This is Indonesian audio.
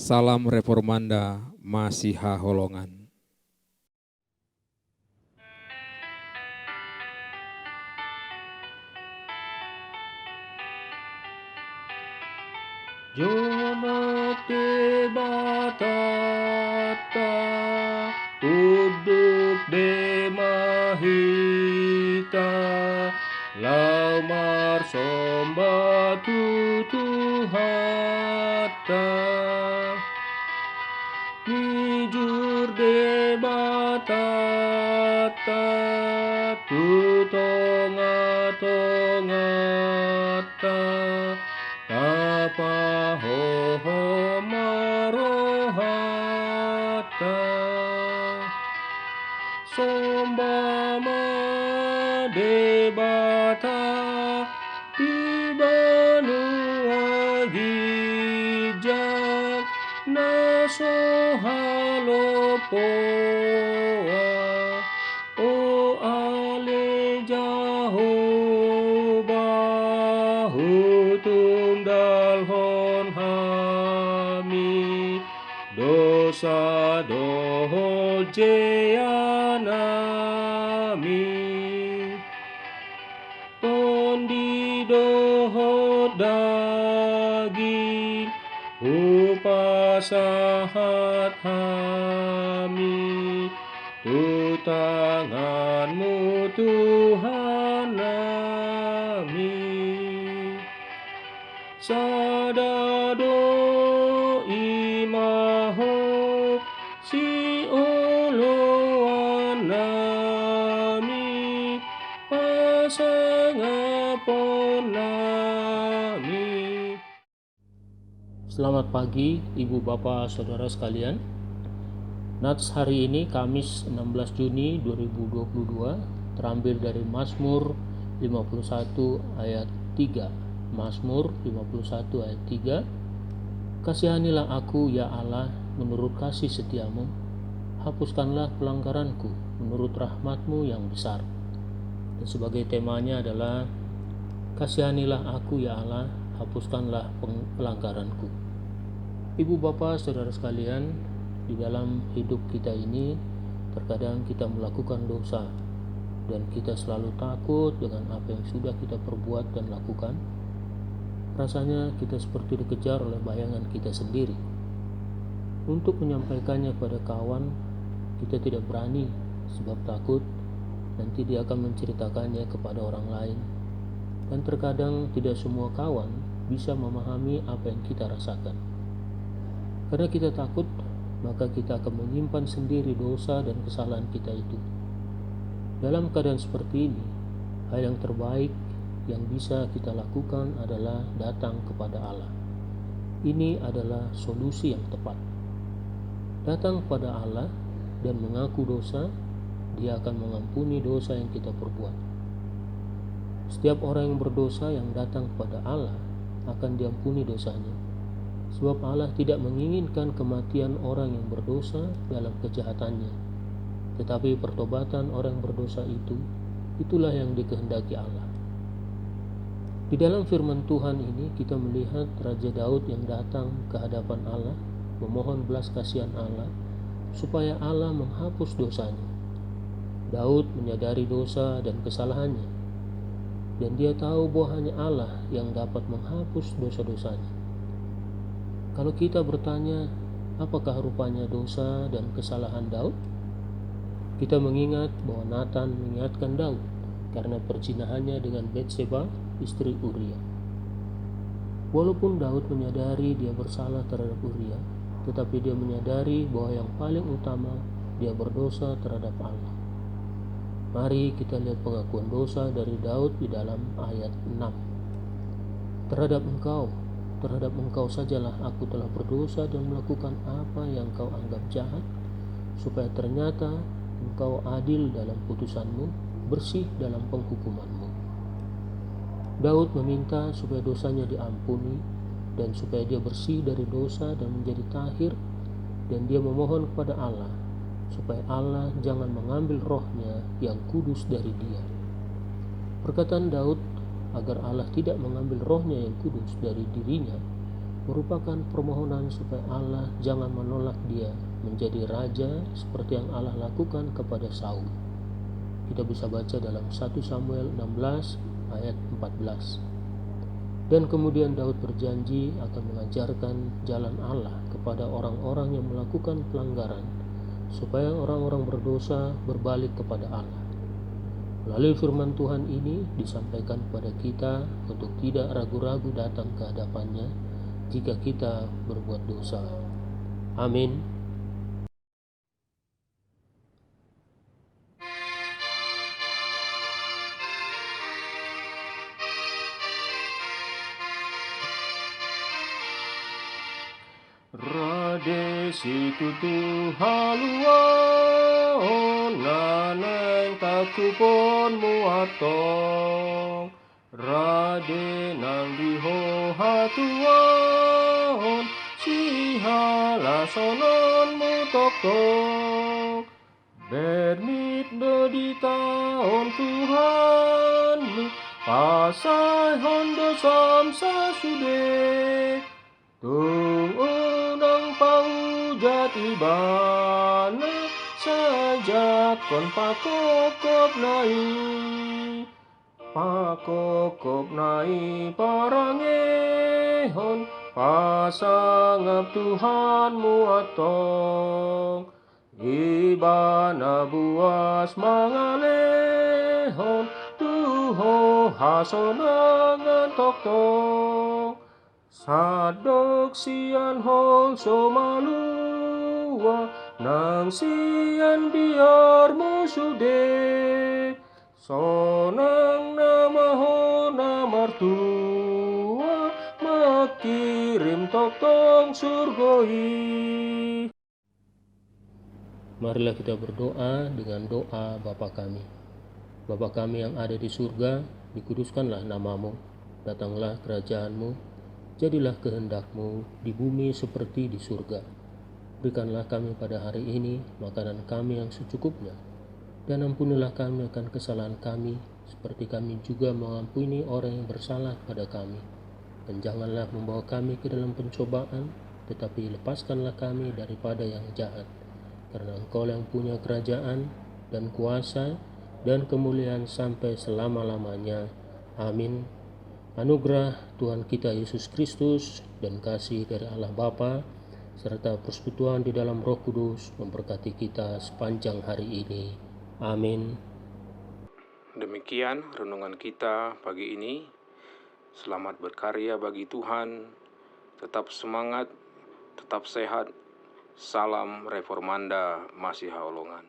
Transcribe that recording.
Salam Reformanda Masiha Holongan. Jono te batata uduk de mahita lau marsombatu Tuhata nijur de batata tu tongata tapa hoho marohata sombama debata di banua gijak nasohalopoa o ale Jehovah tundal hon hami dosa doho jeanami tondi doho daging upasahat hami tu tanganmu Tuhan nami sadado imaho si oloan nami pasangapon nami. Selamat pagi Ibu Bapak Saudara sekalian. Nats hari ini Kamis 16 Juni 2022 terambil dari Mazmur 51 ayat 3. Mazmur 51 ayat 3. Kasihanilah aku ya Allah menurut kasih setiamu, hapuskanlah pelanggaranku menurut rahmatmu yang besar. Dan sebagai temanya adalah kasihanilah aku ya Allah, hapuskanlah pelanggaranku. Ibu Bapak Saudara sekalian, di dalam hidup kita ini terkadang kita melakukan dosa dan kita selalu takut dengan apa yang sudah kita perbuat dan lakukan. Rasanya kita seperti dikejar oleh bayangan kita sendiri. Untuk menyampaikannya pada kawan, kita tidak berani sebab takut nanti dia akan menceritakannya kepada orang lain. Dan terkadang tidak semua kawan bisa memahami apa yang kita rasakan. Karena kita takut, maka kita akan menyimpan sendiri dosa dan kesalahan kita itu. Dalam keadaan seperti ini, hal yang terbaik yang bisa kita lakukan adalah datang kepada Allah. Ini adalah solusi yang tepat. Datang kepada Allah dan mengaku dosa, Dia akan mengampuni dosa yang kita perbuat. Setiap orang yang berdosa yang datang kepada Allah akan diampuni dosanya. Sebab Allah tidak menginginkan kematian orang yang berdosa dalam kejahatannya, tetapi pertobatan orang yang berdosa itulah yang dikehendaki Allah. Di dalam firman Tuhan ini kita melihat Raja Daud yang datang ke hadapan Allah memohon belas kasihan Allah supaya Allah menghapus dosanya. Daud menyadari dosa dan kesalahannya, dan dia tahu bahwa hanya Allah yang dapat menghapus dosa-dosanya. Kalau kita bertanya, apakah rupanya dosa dan kesalahan Daud? Kita mengingat bahwa Nathan mengingatkan Daud karena perzinahannya dengan Batseba, istri Uria. Walaupun Daud menyadari dia bersalah terhadap Uria, tetapi dia menyadari bahwa yang paling utama dia berdosa terhadap Allah. Mari kita lihat pengakuan dosa dari Daud di dalam ayat 6. Terhadap engkau sajalah aku telah berdosa dan melakukan apa yang kau anggap jahat, supaya ternyata engkau adil dalam putusanmu, bersih dalam penghukumanmu. Daud meminta supaya dosanya diampuni dan supaya dia bersih dari dosa dan menjadi tahir, dan dia memohon kepada Allah supaya Allah jangan mengambil rohnya yang kudus dari dia. Perkataan Daud agar Allah tidak mengambil rohnya yang kudus dari dirinya merupakan permohonan supaya Allah jangan menolak dia menjadi raja seperti yang Allah lakukan kepada Saul. Kita bisa baca dalam 1 Samuel 16 ayat 14. Dan kemudian Daud berjanji akan mengajarkan jalan Allah kepada orang-orang yang melakukan pelanggaran, supaya orang-orang berdosa berbalik kepada Allah. Melalui firman Tuhan ini disampaikan kepada kita untuk tidak ragu-ragu datang ke hadapannya jika kita berbuat dosa. Amin. Rade situ haluan naneng takupon muatong rade nang diho hatuan si halasonon mutoktok bernit di tahun Tuhanmu pasai hondo samsa sude tung unang paujat ibana sajak kon pakokop nai parangehon pasangap Tuhanmu atong ibana buas mangalehon tuho hasonangan tok-tok sadok sian hol somalua nang sian biar musude sonang namaho namartua makirim tok-tok surgoi. Marilah kita berdoa dengan doa Bapa kami. Bapa kami yang ada di surga, dikuduskanlah namamu, datanglah kerajaanmu, jadilah kehendak-Mu di bumi seperti di surga. Berikanlah kami pada hari ini makanan kami yang secukupnya, dan ampunilah kami akan kesalahan kami, seperti kami juga mengampuni orang yang bersalah pada kami. Dan janganlah membawa kami ke dalam pencobaan, tetapi lepaskanlah kami daripada yang jahat. Karena Engkau yang punya kerajaan dan kuasa dan kemuliaan sampai selama-lamanya. Amin. Anugerah Tuhan kita Yesus Kristus dan kasih dari Allah Bapa serta persekutuan di dalam Roh Kudus memberkati kita sepanjang hari ini. Amin. Demikian renungan kita pagi ini. Selamat berkarya bagi Tuhan. Tetap semangat, tetap sehat. Salam Reformanda Masiha Holongan.